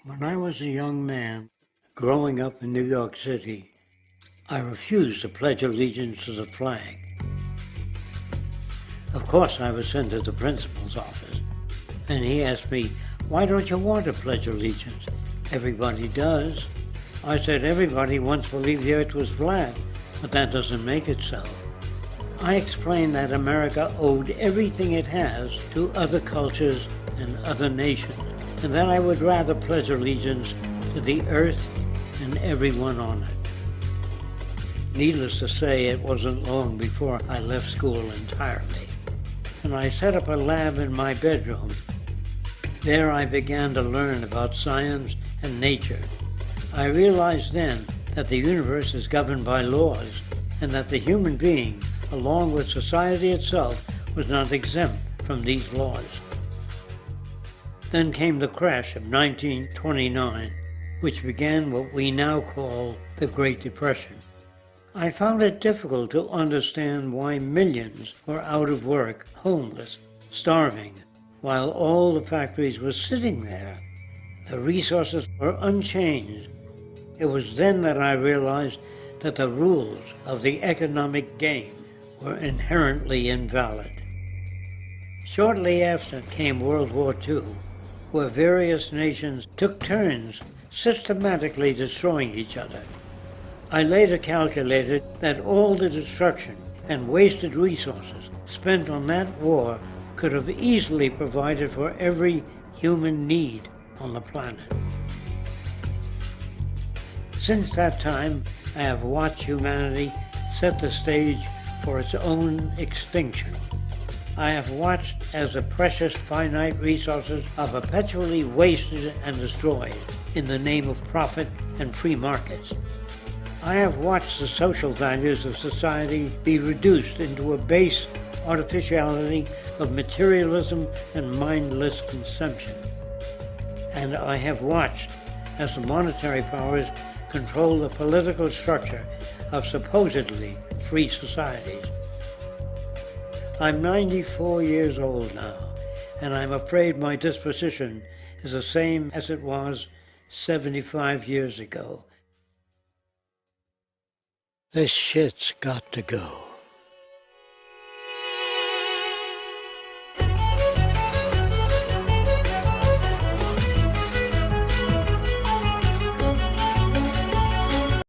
When I was a young man growing up in New York City, I refused to pledge allegiance to the flag. Of course, I was sent to the principal's office, and he asked me, "Why don't you want to pledge allegiance? Everybody does." I said, "Everybody once believed the earth was flat, but that doesn't make it so." I explained that America owed everything it has to other cultures and other nations, and that I would rather pledge allegiance to the earth and everyone on it. Needless to say, it wasn't long before I left school entirely, and I set up a lab in my bedroom. There I began to learn about science and nature. I realized then that the universe is governed by laws, and that the human being, along with society itself, was not exempt from these laws. Then came the crash of 1929, which began what we now call the Great Depression. I found it difficult to understand why millions were out of work, homeless, starving, while all the factories were sitting there. The resources were unchanged. It was then that I realized that the rules of the economic game were inherently invalid. Shortly after came World War II, where various nations took turns systematically destroying each other. I later calculated that all the destruction and wasted resources spent on that war could have easily provided for every human need on the planet. Since that time, I have watched humanity set the stage for its own extinction. I have watched as the precious finite resources are perpetually wasted and destroyed in the name of profit and free markets. I have watched the social values of society be reduced into a base artificiality of materialism and mindless consumption. And I have watched as the monetary powers control the political structure of supposedly free societies. I'm 94 years old now, and I'm afraid my disposition is the same as it was 75 years ago. This shit's got to go.